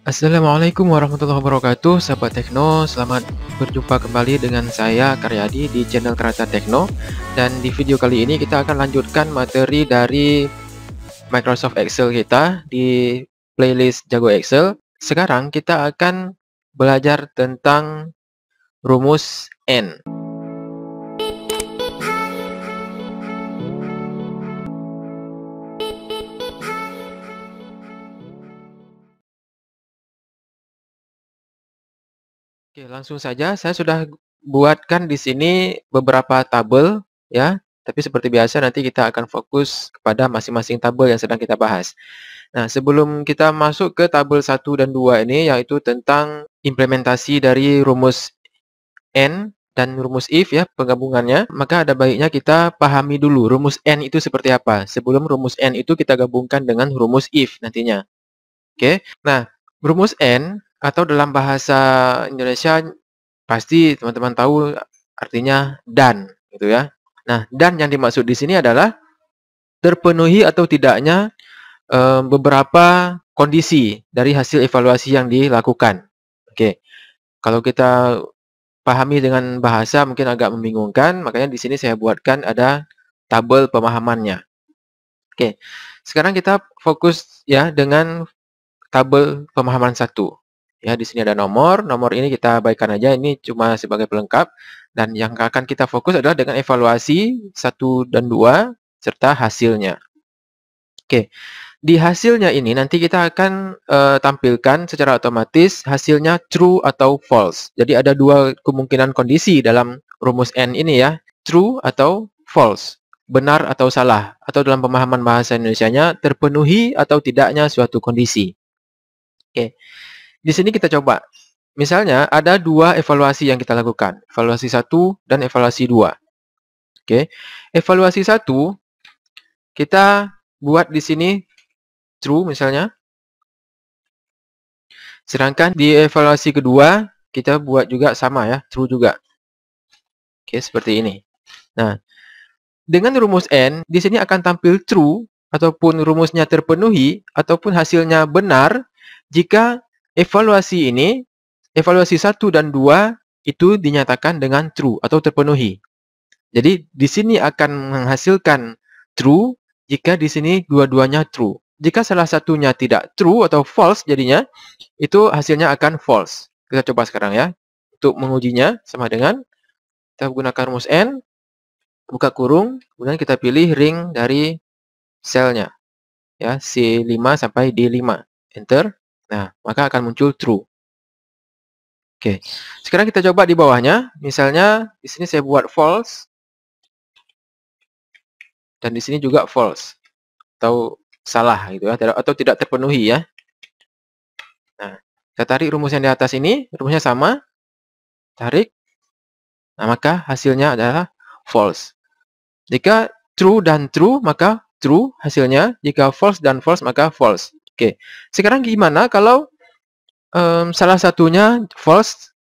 Assalamualaikum warahmatullahi wabarakatuh, sahabat Tekno. Selamat berjumpa kembali dengan saya Karyadi di channel Kerata Tekno. Dan di video kali ini kita akan lanjutkan materi dari Microsoft Excel kita di playlist Jago Excel. Sekarang kita akan belajar tentang rumus N. Oke, langsung saja saya sudah buatkan di sini beberapa tabel ya. Tapi seperti biasa nanti kita akan fokus kepada masing-masing tabel yang sedang kita bahas. Nah, sebelum kita masuk ke tabel 1 dan 2 ini yaitu tentang implementasi dari rumus N dan rumus if ya, penggabungannya, maka ada baiknya kita pahami dulu rumus N itu seperti apa. Sebelum rumus N itu kita gabungkan dengan rumus if nantinya. Oke. Nah, rumus N atau dalam bahasa Indonesia pasti teman-teman tahu artinya dan gitu ya. Nah, dan yang dimaksud di sini adalah terpenuhi atau tidaknya beberapa kondisi dari hasil evaluasi yang dilakukan. Oke. Kalau kita pahami dengan bahasa mungkin agak membingungkan, makanya di sini saya buatkan ada tabel pemahamannya. Oke. Sekarang kita fokus ya dengan tabel pemahaman 1. Ya, di sini ada nomor ini kita abaikan aja, ini cuma sebagai pelengkap. Dan yang akan kita fokus adalah dengan evaluasi 1 dan 2, serta hasilnya. Oke, di hasilnya ini nanti kita akan tampilkan secara otomatis hasilnya true atau false. Jadi ada dua kemungkinan kondisi dalam rumus N ini ya, true atau false, benar atau salah, atau dalam pemahaman bahasa Indonesianya terpenuhi atau tidaknya suatu kondisi. Oke. Di sini kita coba. Misalnya ada dua evaluasi yang kita lakukan. Evaluasi 1 dan evaluasi 2. Oke. Evaluasi 1 kita buat di sini true misalnya. Sedangkan di evaluasi kedua kita buat juga sama ya, true juga. Oke, seperti ini. Nah, dengan rumus N di sini akan tampil true ataupun rumusnya terpenuhi ataupun hasilnya benar jika evaluasi ini, evaluasi 1 dan 2 itu dinyatakan dengan true atau terpenuhi. Jadi di sini akan menghasilkan true jika di sini dua-duanya true. Jika salah satunya tidak true atau false jadinya, itu hasilnya akan false. Kita coba sekarang ya. Untuk mengujinya sama dengan kita gunakan rumus N, buka kurung, kemudian kita pilih ring dari selnya. Ya, C5 sampai D5. Enter. Nah, maka akan muncul true. Oke. Sekarang kita coba di bawahnya. Misalnya di sini saya buat false dan di sini juga false atau salah gitu ya, atau tidak terpenuhi ya. Nah, kita tarik rumus yang di atas ini, rumusnya sama. Tarik. Nah, maka hasilnya adalah false. Jika true dan true, maka true hasilnya. Jika false dan false, maka false. Oke. Sekarang gimana kalau salah satunya false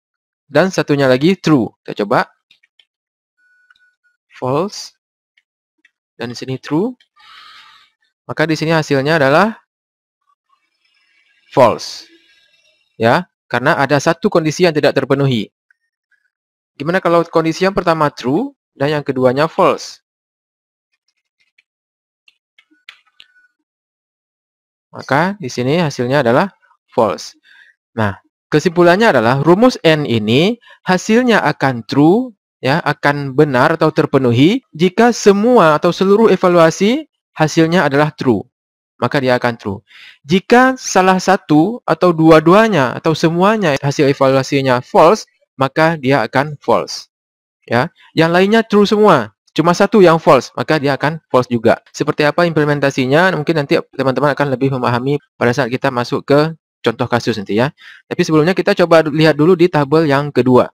dan satunya lagi true? Kita coba. False. Dan di sini true. Maka di sini hasilnya adalah false. Ya, karena ada satu kondisi yang tidak terpenuhi. Gimana kalau kondisi yang pertama true dan yang keduanya false? Maka di sini hasilnya adalah false. Nah, kesimpulannya adalah rumus N ini hasilnya akan true, ya, akan benar atau terpenuhi jika semua atau seluruh evaluasi hasilnya adalah true. Maka dia akan true. Jika salah satu atau dua-duanya atau semuanya hasil evaluasinya false, maka dia akan false. Ya, yang lainnya true semua. Cuma satu yang false, maka dia akan false juga. Seperti apa implementasinya, mungkin nanti teman-teman akan lebih memahami pada saat kita masuk ke contoh kasus nanti ya. Tapi sebelumnya kita coba lihat dulu di tabel yang kedua.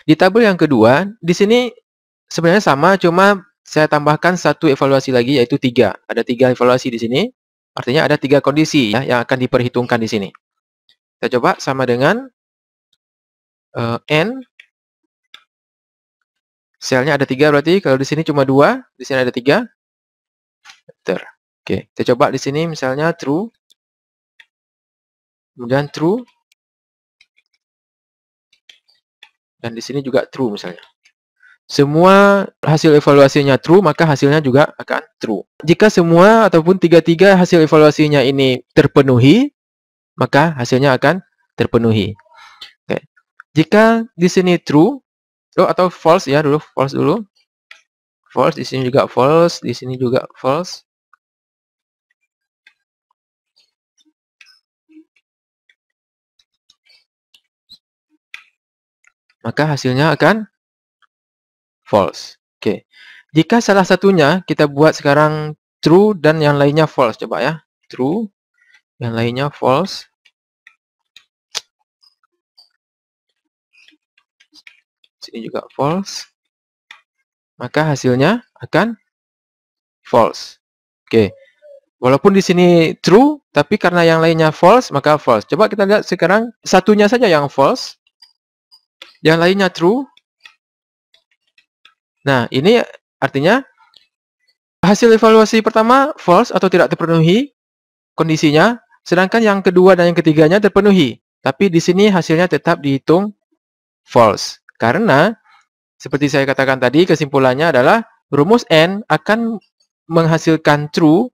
Di tabel yang kedua, di sini sebenarnya sama, cuma saya tambahkan satu evaluasi lagi, yaitu 3. Ada 3 evaluasi di sini. Artinya ada 3 kondisi ya, yang akan diperhitungkan di sini. Kita coba sama dengan N. Selnya ada 3 berarti, kalau di sini cuma 2, di sini ada 3. Enter. Oke, kita coba di sini misalnya true. kemudian true, dan di sini juga true misalnya. Semua hasil evaluasinya true, maka hasilnya juga akan true. Jika semua ataupun tiga-tiga hasil evaluasinya ini terpenuhi, maka hasilnya akan terpenuhi. Oke. Jika di sini true, atau false ya dulu, false dulu. False, di sini juga false, di sini juga false. Maka hasilnya akan false. Oke. Jika salah satunya kita buat sekarang true dan yang lainnya false, coba ya. True, yang lainnya false. Sini juga false. Maka hasilnya akan false. Oke. Walaupun di sini true, tapi karena yang lainnya false, maka false. Coba kita lihat sekarang satunya saja yang false. Yang lainnya true. Nah, ini artinya hasil evaluasi pertama false atau tidak terpenuhi kondisinya, sedangkan yang kedua dan yang ketiganya terpenuhi. Tapi di sini hasilnya tetap dihitung false. Karena seperti saya katakan tadi, kesimpulannya adalah rumus N akan menghasilkan true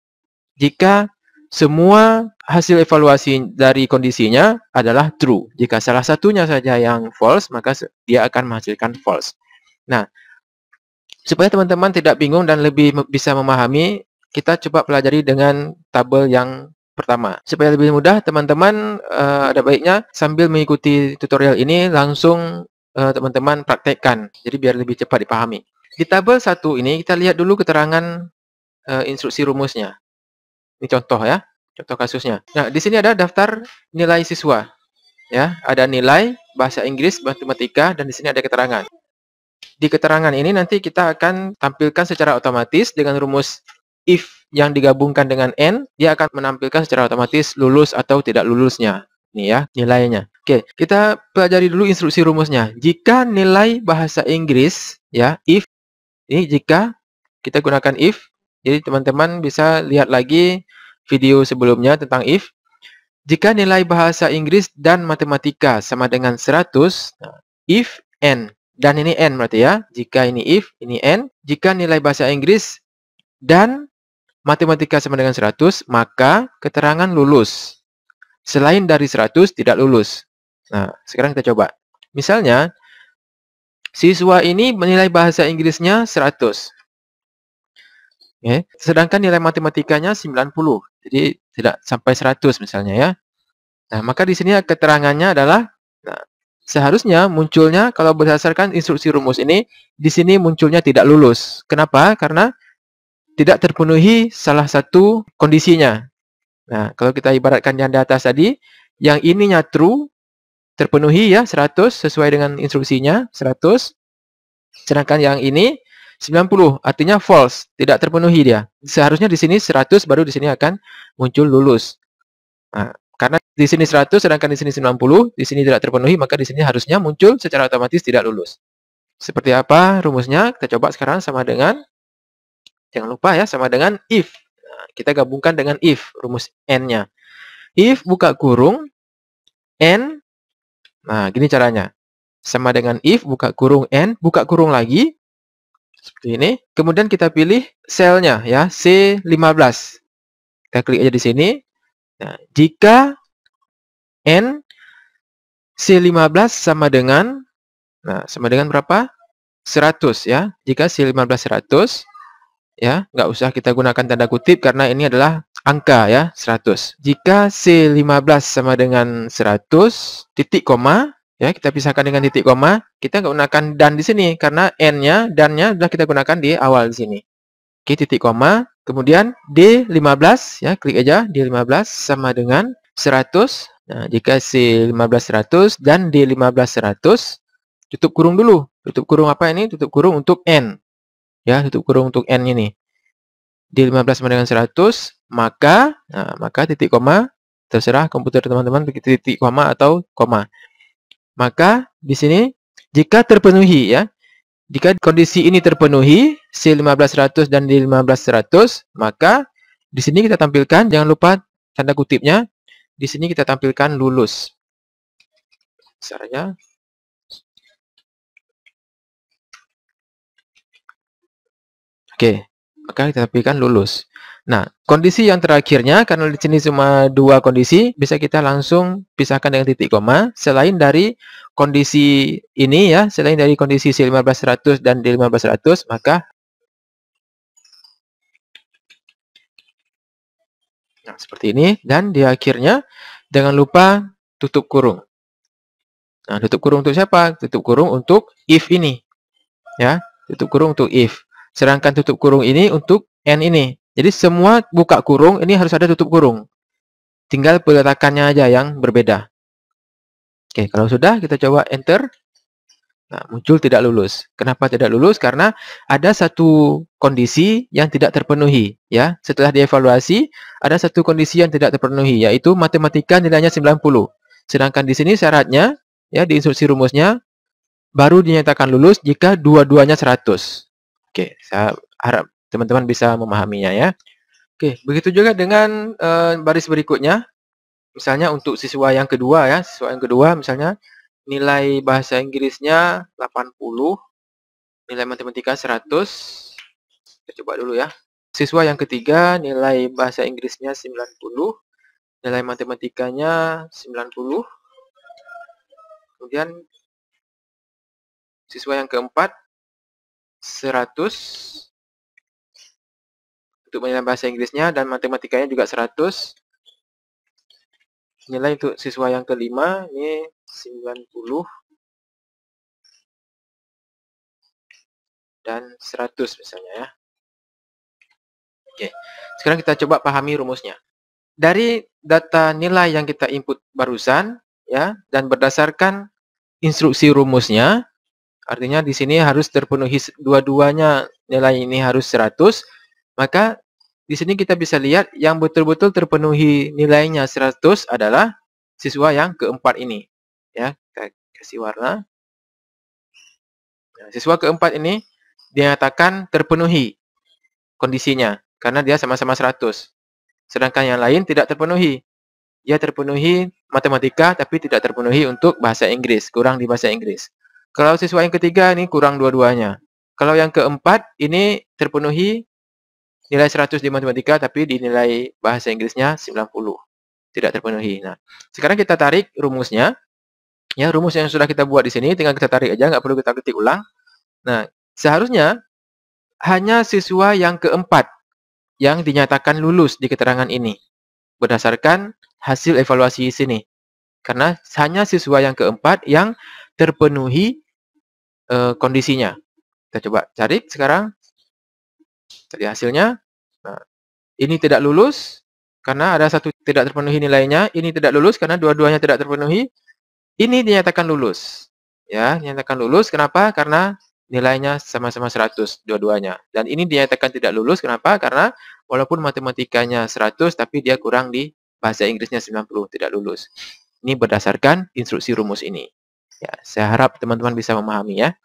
jika semua hasil evaluasi dari kondisinya adalah true. Jika salah satunya saja yang false, maka dia akan menghasilkan false. Nah, supaya teman-teman tidak bingung dan lebih bisa memahami, kita coba pelajari dengan tabel yang pertama. Supaya lebih mudah, teman-teman ada baiknya sambil mengikuti tutorial ini langsung teman-teman praktekkan. Jadi biar lebih cepat dipahami. Di tabel 1 ini kita lihat dulu keterangan instruksi rumusnya. Ini contoh ya, contoh kasusnya. Nah, di sini ada daftar nilai siswa. Ya, ada nilai bahasa Inggris, matematika, dan di sini ada keterangan. Di keterangan ini nanti kita akan tampilkan secara otomatis dengan rumus if yang digabungkan dengan N, dia akan menampilkan secara otomatis lulus atau tidak lulusnya. Ini ya, nilainya. Oke, kita pelajari dulu instruksi rumusnya. Jika nilai bahasa Inggris, ya, if, ini jika kita gunakan if, jadi teman-teman bisa lihat lagi video sebelumnya tentang if. Jika nilai bahasa Inggris dan matematika sama dengan 100, if N, dan ini N berarti ya. Jika ini if, ini N. Jika nilai bahasa Inggris dan matematika sama dengan 100, maka keterangan lulus. Selain dari 100, tidak lulus. Nah, sekarang kita coba. Misalnya, siswa ini menilai bahasa Inggrisnya 100. Sedangkan nilai matematikanya 90. Jadi, tidak sampai 100 misalnya ya. Nah, maka di sini keterangannya adalah, nah, seharusnya munculnya kalau berdasarkan instruksi rumus ini, di sini munculnya tidak lulus. Kenapa? Karena tidak terpenuhi salah satu kondisinya. Nah, kalau kita ibaratkan yang di atas tadi, yang ininya true, terpenuhi ya 100 sesuai dengan instruksinya, 100. Sedangkan yang ini 90, artinya false, tidak terpenuhi dia. Seharusnya di sini 100 baru di sini akan muncul lulus. Nah, karena di sini 100 sedangkan di sini 90, di sini tidak terpenuhi, maka di sini harusnya muncul secara otomatis tidak lulus. Seperti apa rumusnya? Kita coba sekarang sama dengan, jangan lupa ya, sama dengan if. Nah, kita gabungkan dengan if, rumus N-nya. If buka kurung, N, nah gini caranya. Sama dengan if, buka kurung N, buka kurung lagi, seperti ini. Kemudian kita pilih selnya ya, C15. Kita klik aja di sini. Nah, jika N C15 sama dengan, nah, sama dengan berapa? 100 ya. Jika C15 100, ya, nggak usah kita gunakan tanda kutip karena ini adalah angka ya, 100. Jika C15 sama dengan 100, titik koma, ya, kita pisahkan dengan titik koma, kita nggak gunakan dan di sini karena N-nya, dan-nya sudah kita gunakan di awal di sini. Oke, titik koma, kemudian D15, ya, klik aja, D15 sama dengan 100. Nah, jika C15 100 dan D15 100, tutup kurung dulu. Tutup kurung apa ini? Tutup kurung untuk N. Ya, tutup kurung untuk N ini. D15 sama dengan 100, maka titik koma, terserah komputer teman-teman titik koma atau koma. Maka di sini jika terpenuhi ya, jika kondisi ini terpenuhi, C15 100 dan D15 100, maka di sini kita tampilkan, jangan lupa tanda kutipnya, di sini kita tampilkan lulus. Caranya, oke, maka kita tampilkan lulus. Nah, kondisi yang terakhirnya, karena di sini cuma dua kondisi, bisa kita langsung pisahkan dengan titik koma. Selain dari kondisi ini ya, selain dari kondisi C15100 dan D15100, maka nah, seperti ini. Dan di akhirnya, jangan lupa tutup kurung. Nah, tutup kurung untuk siapa? Tutup kurung untuk if ini. Ya, tutup kurung untuk if. Sedangkan tutup kurung ini untuk and ini. Jadi semua buka kurung ini harus ada tutup kurung. Tinggal peletakannya aja yang berbeda. Oke, kalau sudah kita coba enter. Nah, muncul tidak lulus. Kenapa tidak lulus? Karena ada satu kondisi yang tidak terpenuhi, ya. Setelah dievaluasi, ada satu kondisi yang tidak terpenuhi, yaitu matematika nilainya 90. Sedangkan di sini syaratnya, ya, di instruksi rumusnya baru dinyatakan lulus jika dua-duanya 100. Oke, saya harap teman-teman bisa memahaminya ya. Oke, begitu juga dengan baris berikutnya. Misalnya untuk siswa yang kedua ya, siswa yang kedua misalnya nilai bahasa Inggrisnya 80, nilai matematika 100. Kita coba dulu ya. Siswa yang ketiga nilai bahasa Inggrisnya 90, nilai matematikanya 90. Kemudian siswa yang keempat 100 untuk nilai bahasa Inggrisnya dan matematikanya juga 100. Nilai untuk siswa yang kelima ini 90 dan 100 misalnya ya. Oke. Sekarang kita coba pahami rumusnya. Dari data nilai yang kita input barusan ya dan berdasarkan instruksi rumusnya, artinya di sini harus terpenuhi dua-duanya, nilai ini harus 100, maka di sini kita bisa lihat yang betul-betul terpenuhi nilainya 100 adalah siswa yang keempat ini. Ya, kita kasih warna. Nah, siswa keempat ini dinyatakan terpenuhi kondisinya karena dia sama-sama 100. Sedangkan yang lain tidak terpenuhi. Dia terpenuhi matematika tapi tidak terpenuhi untuk bahasa Inggris, kurang di bahasa Inggris. Kalau siswa yang ketiga ini kurang dua-duanya. Kalau yang keempat ini terpenuhi nilai 100 di matematika tapi di nilai bahasa Inggrisnya 90. Tidak terpenuhi. Nah, sekarang kita tarik rumusnya. Ya, rumus yang sudah kita buat di sini tinggal kita tarik aja, nggak perlu kita ketik ulang. Nah, seharusnya hanya siswa yang keempat yang dinyatakan lulus di keterangan ini berdasarkan hasil evaluasi sini. Karena hanya siswa yang keempat yang terpenuhi kondisinya. Kita coba cari sekarang. Tadi hasilnya. Nah, ini tidak lulus karena ada satu tidak terpenuhi nilainya. Ini tidak lulus karena dua-duanya tidak terpenuhi. Ini dinyatakan lulus. Ya, dinyatakan lulus. Kenapa? Karena nilainya sama-sama 100 dua-duanya. Dan ini dinyatakan tidak lulus. Kenapa? Karena walaupun matematikanya 100 tapi dia kurang di bahasa Inggrisnya 90, tidak lulus. Ini berdasarkan instruksi rumus ini. Ya, saya harap teman-teman bisa memahami ya.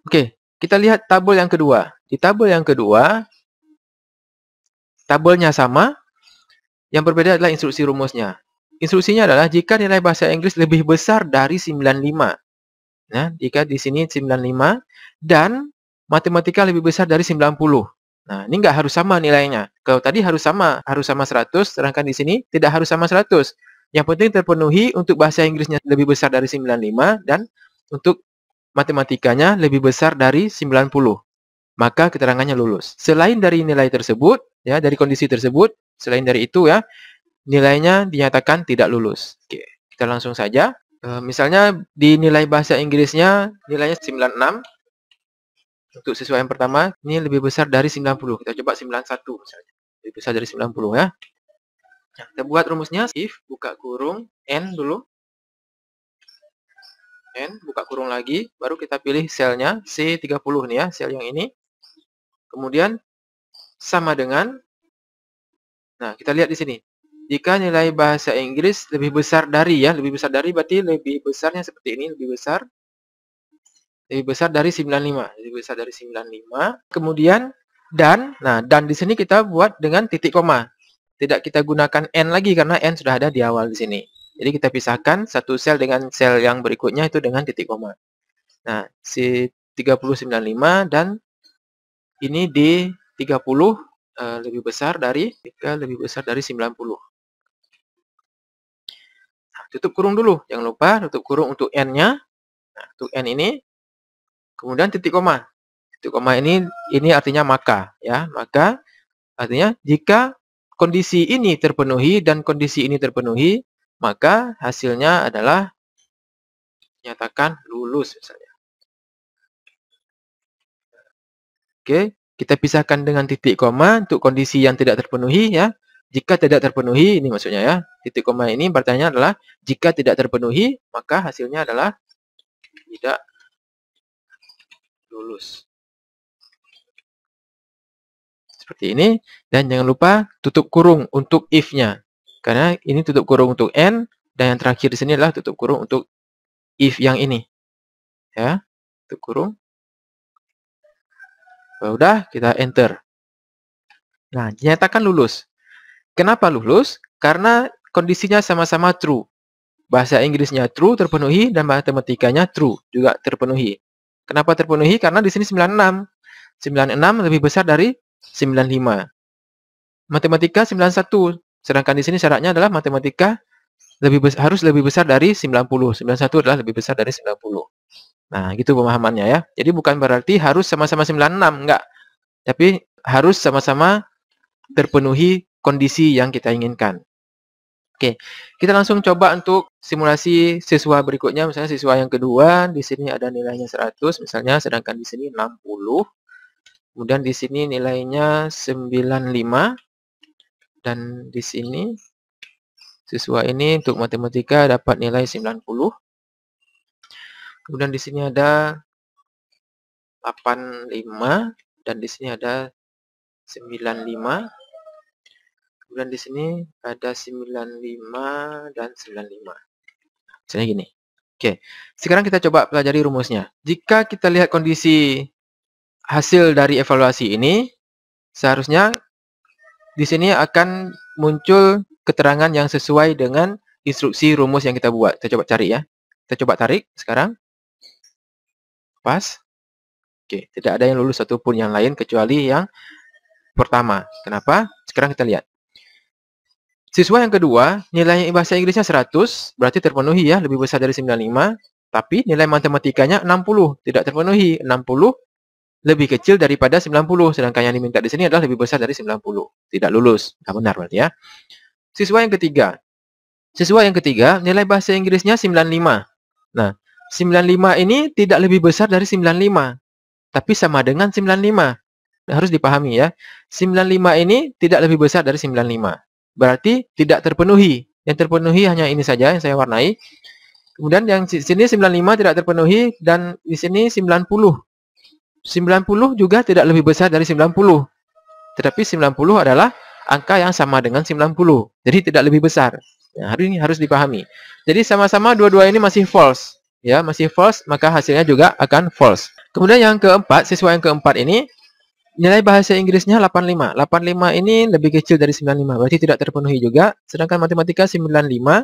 Oke, kita lihat tabel yang kedua. Di tabel yang kedua, tabelnya sama, yang berbeda adalah instruksi rumusnya. Instruksinya adalah jika nilai bahasa Inggris lebih besar dari 95. Nah, jika di sini 95 dan matematika lebih besar dari 90. Nah, ini nggak harus sama nilainya. Kalau tadi harus sama 100, sedangkan di sini tidak harus sama 100. Yang penting terpenuhi untuk bahasa Inggrisnya lebih besar dari 95 dan untuk matematikanya lebih besar dari 90. Maka keterangannya lulus. Selain dari nilai tersebut, ya, dari kondisi tersebut, selain dari itu ya, nilainya dinyatakan tidak lulus. Oke, kita langsung saja. Misalnya di nilai bahasa Inggrisnya nilainya 96. Untuk siswa yang pertama, ini lebih besar dari 90. Kita coba 91 misalnya. Lebih besar dari 90 ya. Nah, kita buat rumusnya if buka kurung n dulu. N buka kurung lagi, baru kita pilih selnya C30 nih ya, sel yang ini. Kemudian sama dengan, nah kita lihat di sini. Jika nilai bahasa Inggris lebih besar dari ya, lebih besar dari berarti lebih besarnya seperti ini, lebih besar dari 95, lebih besar dari 95. Kemudian dan, nah dan di sini kita buat dengan titik koma. tidak kita gunakan N lagi karena N sudah ada di awal di sini. Jadi kita pisahkan satu sel dengan sel yang berikutnya itu dengan titik koma. Nah, si 3095 dan ini D30 lebih besar dari 90. Nah, tutup kurung dulu. Jangan lupa tutup kurung untuk N-nya. Nah, untuk N ini, kemudian titik koma. Titik koma ini artinya maka, ya. Maka artinya jika kondisi ini terpenuhi dan kondisi ini terpenuhi, maka hasilnya adalah nyatakan lulus misalnya. Oke, kita pisahkan dengan titik koma untuk kondisi yang tidak terpenuhi, ya. Jika tidak terpenuhi, ini maksudnya ya. Titik koma ini berarti adalah jika tidak terpenuhi, maka hasilnya adalah tidak lulus. Seperti ini. Dan jangan lupa tutup kurung untuk if-nya. Karena ini tutup kurung untuk N, dan yang terakhir di sini adalah tutup kurung untuk if yang ini. Ya, tutup kurung. Sudah, kita enter. Nah, dinyatakan lulus. Kenapa lulus? Karena kondisinya sama-sama true. Bahasa Inggrisnya true terpenuhi dan matematikanya true juga terpenuhi. Kenapa terpenuhi? Karena di sini 96. 96 lebih besar dari 95. Matematika 91. Sedangkan di sini syaratnya adalah matematika harus lebih besar dari 90. 91 adalah lebih besar dari 90. Nah, gitu pemahamannya ya. Jadi bukan berarti harus sama-sama 96, enggak. Tapi harus sama-sama terpenuhi kondisi yang kita inginkan. Oke, kita langsung coba untuk simulasi siswa berikutnya. Misalnya siswa yang kedua, di sini ada nilainya 100 misalnya, sedangkan di sini 60. Kemudian di sini nilainya 95. Dan di sini siswa ini untuk matematika dapat nilai 90. Kemudian di sini ada 85 dan di sini ada 95. Kemudian di sini ada 95 dan 95. Misalnya gini. Oke, sekarang kita coba pelajari rumusnya. Jika kita lihat kondisi hasil dari evaluasi ini, seharusnya di sini akan muncul keterangan yang sesuai dengan instruksi rumus yang kita buat. Kita coba cari ya. Kita coba tarik sekarang. Pas. Oke, tidak ada yang lulus satupun yang lain kecuali yang pertama. Kenapa? Sekarang kita lihat. Siswa yang kedua, nilai bahasa Inggrisnya 100, berarti terpenuhi ya, lebih besar dari 95. Tapi nilai matematikanya 60, tidak terpenuhi. 60 lebih kecil daripada 90, sedangkan yang diminta di sini adalah lebih besar dari 90. Tidak lulus. Nah, benar berarti ya. Siswa yang ketiga. Siswa yang ketiga, nilai bahasa Inggrisnya 95. Nah, 95 ini tidak lebih besar dari 95, tapi sama dengan 95. Nah, harus dipahami ya. 95 ini tidak lebih besar dari 95. Berarti tidak terpenuhi. Yang terpenuhi hanya ini saja yang saya warnai. Kemudian yang di sini 95 tidak terpenuhi dan di sini 90. 90 juga tidak lebih besar dari 90. Tetapi 90 adalah angka yang sama dengan 90. Jadi tidak lebih besar. Nah, hari ini harus dipahami. Jadi sama-sama dua-dua ini masih false. Ya, masih false, maka hasilnya juga akan false. Kemudian yang keempat, siswa yang keempat ini nilai bahasa Inggrisnya 85. 85 ini lebih kecil dari 95, berarti tidak terpenuhi juga. Sedangkan matematika 95.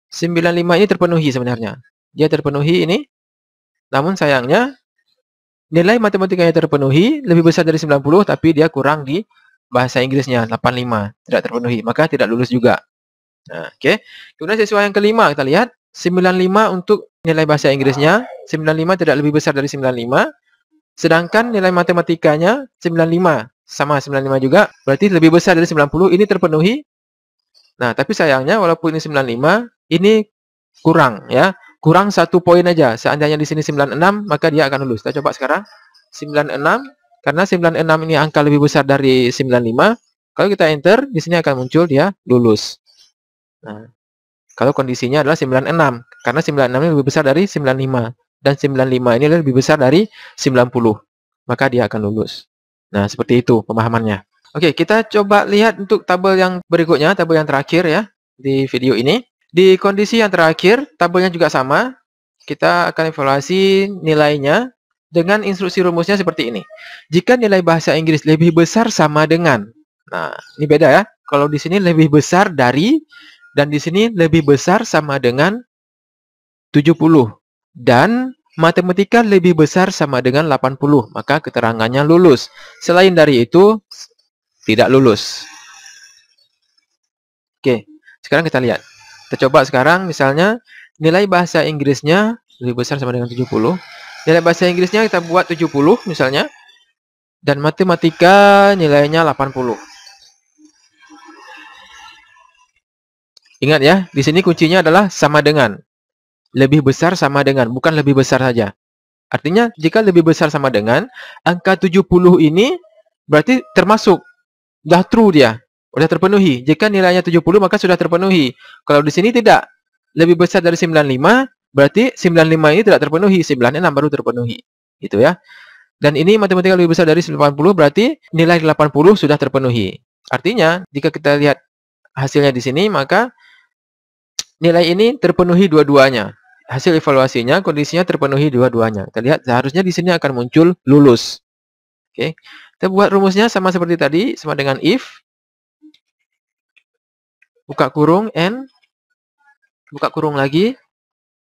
95 ini terpenuhi sebenarnya. Dia terpenuhi ini. Namun sayangnya nilai matematikanya terpenuhi, lebih besar dari 90, tapi dia kurang di bahasa Inggrisnya 85, tidak terpenuhi, maka tidak lulus juga. Nah, oke. Kemudian siswa yang kelima kita lihat 95 untuk nilai bahasa Inggrisnya, 95 tidak lebih besar dari 95. Sedangkan nilai matematikanya 95, sama 95 juga, berarti lebih besar dari 90, ini terpenuhi. Nah, tapi sayangnya walaupun ini 95, ini kurang ya. Kurang 1 poin aja. Seandainya di sini 96, maka dia akan lulus. Kita coba sekarang. 96, karena 96 ini angka lebih besar dari 95, kalau kita enter, di sini akan muncul dia lulus. Nah, kalau kondisinya adalah 96, karena 96 ini lebih besar dari 95. Dan 95 ini lebih besar dari 90. Maka dia akan lulus. Nah, seperti itu pemahamannya. Oke, kita coba lihat untuk tabel yang berikutnya, tabel yang terakhir ya, di video ini. Di kondisi yang terakhir, tabelnya juga sama. Kita akan evaluasi nilainya dengan instruksi rumusnya seperti ini. Jika nilai bahasa Inggris lebih besar sama dengan Nah, ini beda ya. Kalau di sini lebih besar dari, dan di sini lebih besar sama dengan 70. Dan matematika lebih besar sama dengan 80. Maka keterangannya lulus. Selain dari itu, tidak lulus. Oke, sekarang kita lihat. Kita coba sekarang misalnya nilai bahasa Inggrisnya lebih besar sama dengan 70. Nilai bahasa Inggrisnya kita buat 70 misalnya. Dan matematika nilainya 80. Ingat ya, di sini kuncinya adalah sama dengan. Lebih besar sama dengan, bukan lebih besar saja. Artinya, jika lebih besar sama dengan, angka 70 ini berarti termasuk. Sudah true dia. Sudah terpenuhi. Jika nilainya 70, maka sudah terpenuhi. Kalau di sini tidak. Lebih besar dari 95, berarti 95 ini tidak terpenuhi. 96 baru terpenuhi. Gitu ya. Dan ini matematika lebih besar dari 80, berarti nilai 80 sudah terpenuhi. Artinya, jika kita lihat hasilnya di sini, maka nilai ini terpenuhi dua-duanya. Hasil evaluasinya, kondisinya terpenuhi dua-duanya. Kita lihat, seharusnya di sini akan muncul lulus. Oke. Kita buat rumusnya sama seperti tadi, sama dengan if. Buka kurung N. Buka kurung lagi.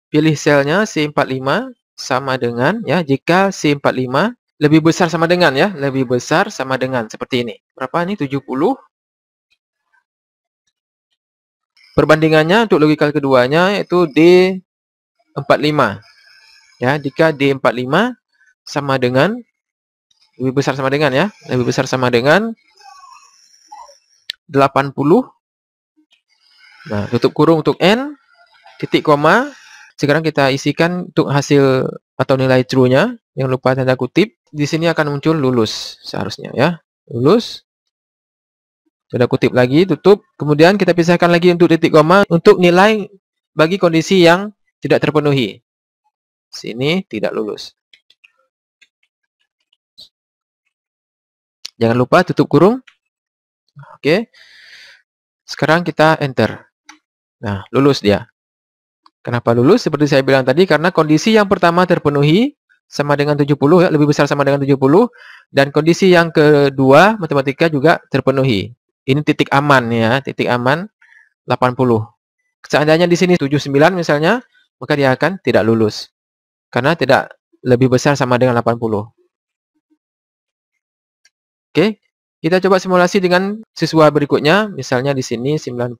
Pilih selnya C45 sama dengan, ya, jika C45 lebih besar sama dengan, ya. Lebih besar sama dengan, seperti ini. Berapa ini? 70. Perbandingannya untuk logikal keduanya yaitu D45. Ya, jika D45 sama dengan, lebih besar sama dengan, ya, lebih besar sama dengan 80. Nah, tutup kurung untuk N, titik koma. Sekarang kita isikan untuk hasil atau nilai true-nya. Jangan lupa tanda kutip. Di sini akan muncul lulus seharusnya, ya. Lulus. Tanda kutip lagi, tutup. Kemudian kita pisahkan lagi untuk titik koma untuk nilai bagi kondisi yang tidak terpenuhi. Sini tidak lulus. Jangan lupa tutup kurung. Oke. Sekarang kita enter. Nah, lulus dia. Kenapa lulus? Seperti saya bilang tadi, karena kondisi yang pertama terpenuhi sama dengan 70, ya, lebih besar sama dengan 70. Dan kondisi yang kedua, matematika juga terpenuhi. Ini titik aman, ya, titik aman 80. Seandainya di sini 79 misalnya, maka dia akan tidak lulus. Karena tidak lebih besar sama dengan 80. Oke, kita coba simulasi dengan siswa berikutnya. Misalnya di sini 90,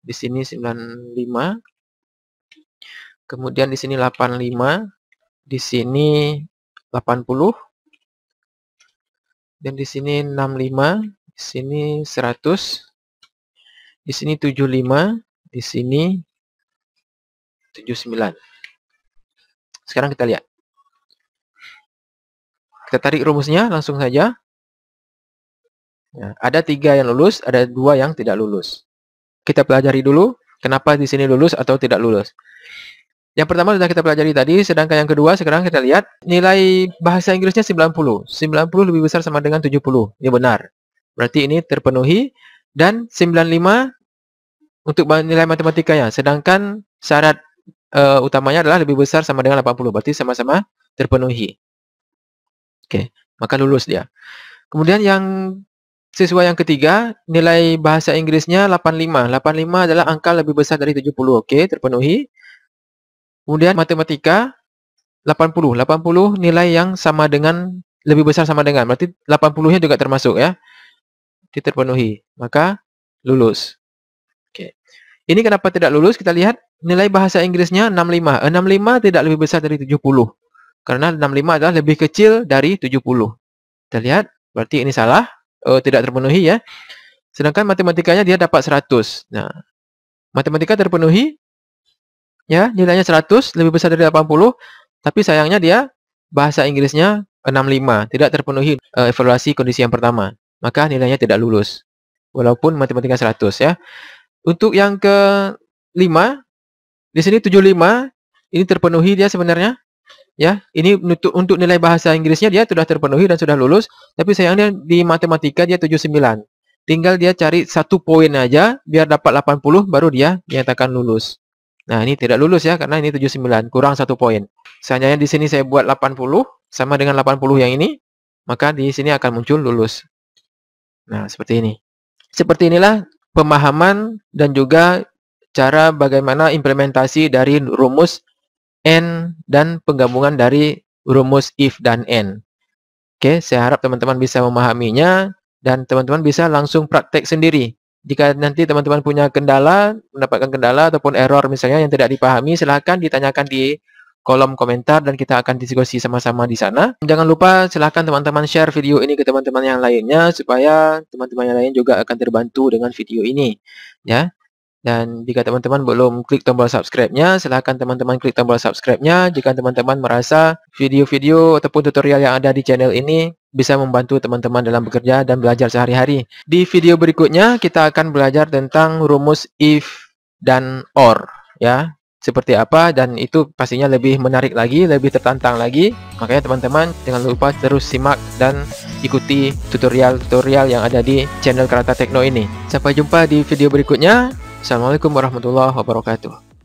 di sini 95, kemudian di sini 85, di sini 80, dan di sini 65, di sini 100, di sini 75, di sini 79. Sekarang kita lihat. Kita tarik rumusnya langsung saja. Ya, ada 3 yang lulus, ada 2 yang tidak lulus. Kita pelajari dulu kenapa di sini lulus atau tidak lulus. Yang pertama sudah kita pelajari tadi, sedangkan yang kedua sekarang kita lihat nilai bahasa Inggrisnya 90. 90 lebih besar sama dengan 70. Ini benar. Berarti ini terpenuhi. Dan 95 untuk nilai matematikanya. Sedangkan syarat utamanya adalah lebih besar sama dengan 80. Berarti sama-sama terpenuhi. Oke, maka lulus dia. Kemudian yang siswa yang ketiga, nilai bahasa Inggrisnya 85. 85 adalah angka lebih besar dari 70. Oke, terpenuhi. Kemudian matematika 80. 80 nilai yang sama dengan, lebih besar sama dengan. Berarti 80-nya juga termasuk, ya. Itu terpenuhi. Maka lulus. Oke. Ini kenapa tidak lulus? Kita lihat nilai bahasa Inggrisnya 65. 65 tidak lebih besar dari 70. Karena 65 adalah lebih kecil dari 70. Kita lihat, berarti ini salah. Tidak terpenuhi, ya. Sedangkan matematikanya dia dapat 100. Nah, matematika terpenuhi. Ya, nilainya 100, lebih besar dari 80. Tapi sayangnya dia bahasa Inggrisnya 65. Tidak terpenuhi evaluasi kondisi yang pertama. Maka nilainya tidak lulus. Walaupun matematika 100, ya. Untuk yang ke-5, di sini 75, ini terpenuhi dia sebenarnya. Ya, ini untuk nilai bahasa Inggrisnya dia sudah terpenuhi dan sudah lulus. Tapi sayangnya di matematika dia 79. Tinggal dia cari 1 poin aja, biar dapat 80, baru dia dinyatakan lulus. Nah, ini tidak lulus, ya, karena ini 79, kurang 1 poin. Seandainya di sini saya buat 80, sama dengan 80 yang ini, maka di sini akan muncul lulus. Nah, seperti ini. Seperti inilah pemahaman dan juga cara bagaimana implementasi dari rumus AND dan penggabungan dari rumus if dan AND. Oke, saya harap teman-teman bisa memahaminya dan teman-teman bisa langsung praktek sendiri. Jika nanti teman-teman punya kendala, mendapatkan kendala ataupun error misalnya yang tidak dipahami, silahkan ditanyakan di kolom komentar dan kita akan diskusi sama-sama di sana. Jangan lupa silahkan teman-teman share video ini ke teman-teman yang lainnya supaya teman-teman yang lain juga akan terbantu dengan video ini, ya. Dan jika teman-teman belum klik tombol subscribe-nya, silahkan teman-teman klik tombol subscribe-nya jika teman-teman merasa video-video ataupun tutorial yang ada di channel ini bisa membantu teman-teman dalam bekerja dan belajar sehari-hari. Di video berikutnya kita akan belajar tentang rumus if dan or, ya. Seperti apa, dan itu pastinya lebih menarik lagi, lebih tertantang lagi. Makanya teman-teman jangan lupa terus simak dan ikuti tutorial-tutorial yang ada di channel Karata Tekno ini. Sampai jumpa di video berikutnya. Assalamualaikum warahmatullahi wabarakatuh.